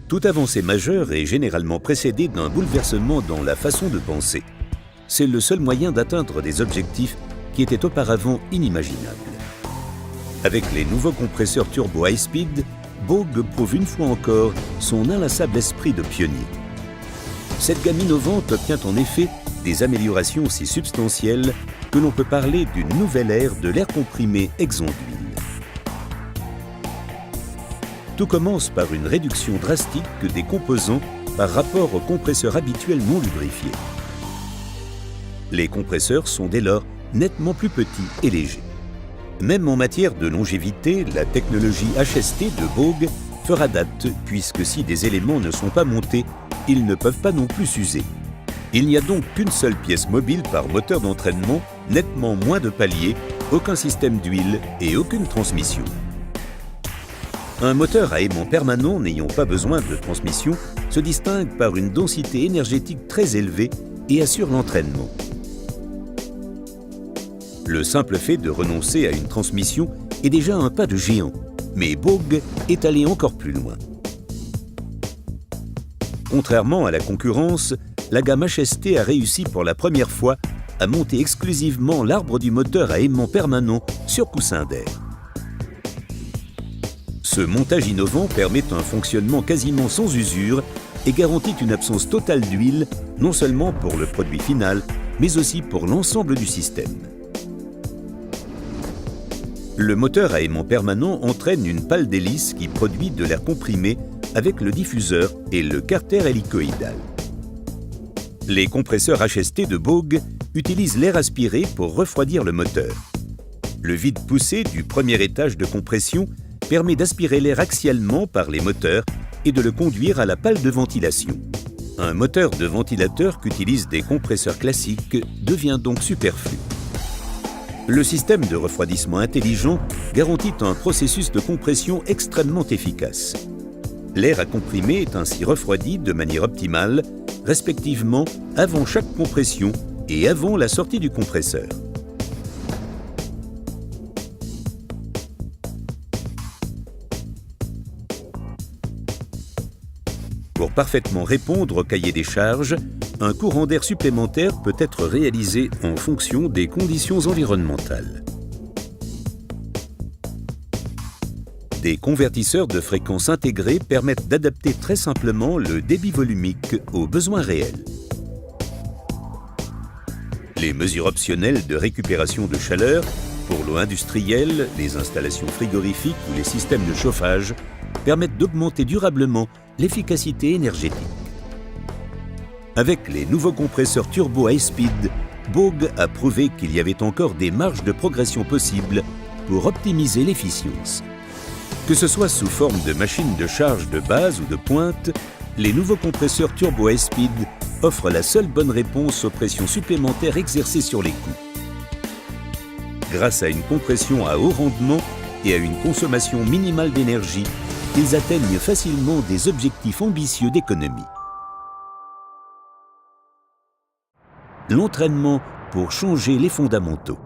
Toute avancée majeure est généralement précédée d'un bouleversement dans la façon de penser. C'est le seul moyen d'atteindre des objectifs qui étaient auparavant inimaginables. Avec les nouveaux compresseurs turbo high speed, Bogue prouve une fois encore son inlassable esprit de pionnier. Cette gamme innovante obtient en effet des améliorations si substantielles que l'on peut parler d'une nouvelle ère de l'air comprimé exon d'huile. Tout commence par une réduction drastique des composants par rapport aux compresseurs habituels non lubrifiés. Les compresseurs sont dès lors nettement plus petits et légers. Même en matière de longévité, la technologie HST de Bogue fera date, puisque si des éléments ne sont pas montés, ils ne peuvent pas non plus s'user. Il n'y a donc qu'une seule pièce mobile par moteur d'entraînement, nettement moins de paliers, aucun système d'huile et aucune transmission. Un moteur à aimant permanent n'ayant pas besoin de transmission se distingue par une densité énergétique très élevée et assure l'entraînement. Le simple fait de renoncer à une transmission est déjà un pas de géant, mais Bogue est allé encore plus loin. Contrairement à la concurrence, la gamme HST a réussi pour la première fois à monter exclusivement l'arbre du moteur à aimant permanent sur coussin d'air. Ce montage innovant permet un fonctionnement quasiment sans usure et garantit une absence totale d'huile, non seulement pour le produit final, mais aussi pour l'ensemble du système. Le moteur à aimant permanent entraîne une pale d'hélice qui produit de l'air comprimé avec le diffuseur et le carter hélicoïdal. Les compresseurs HST de Bogue utilisent l'air aspiré pour refroidir le moteur. Le vide poussé du premier étage de compression permet d'aspirer l'air axialement par les moteurs et de le conduire à la pale de ventilation. Un moteur de ventilateur qu'utilisent des compresseurs classiques devient donc superflu. Le système de refroidissement intelligent garantit un processus de compression extrêmement efficace. L'air à comprimer est ainsi refroidi de manière optimale, respectivement avant chaque compression et avant la sortie du compresseur. Pour parfaitement répondre au cahier des charges, un courant d'air supplémentaire peut être réalisé en fonction des conditions environnementales. Des convertisseurs de fréquence intégrés permettent d'adapter très simplement le débit volumique aux besoins réels. Les mesures optionnelles de récupération de chaleur pour l'eau industrielle, les installations frigorifiques ou les systèmes de chauffage permettent d'augmenter durablement l'efficacité énergétique. Avec les nouveaux compresseurs turbo high speed, Bogue a prouvé qu'il y avait encore des marges de progression possibles pour optimiser l'efficience. Que ce soit sous forme de machines de charge de base ou de pointe, les nouveaux compresseurs turbo high speed offrent la seule bonne réponse aux pressions supplémentaires exercées sur les coûts. Grâce à une compression à haut rendement et à une consommation minimale d'énergie, ils atteignent facilement des objectifs ambitieux d'économie. L'entraînement pour changer les fondamentaux.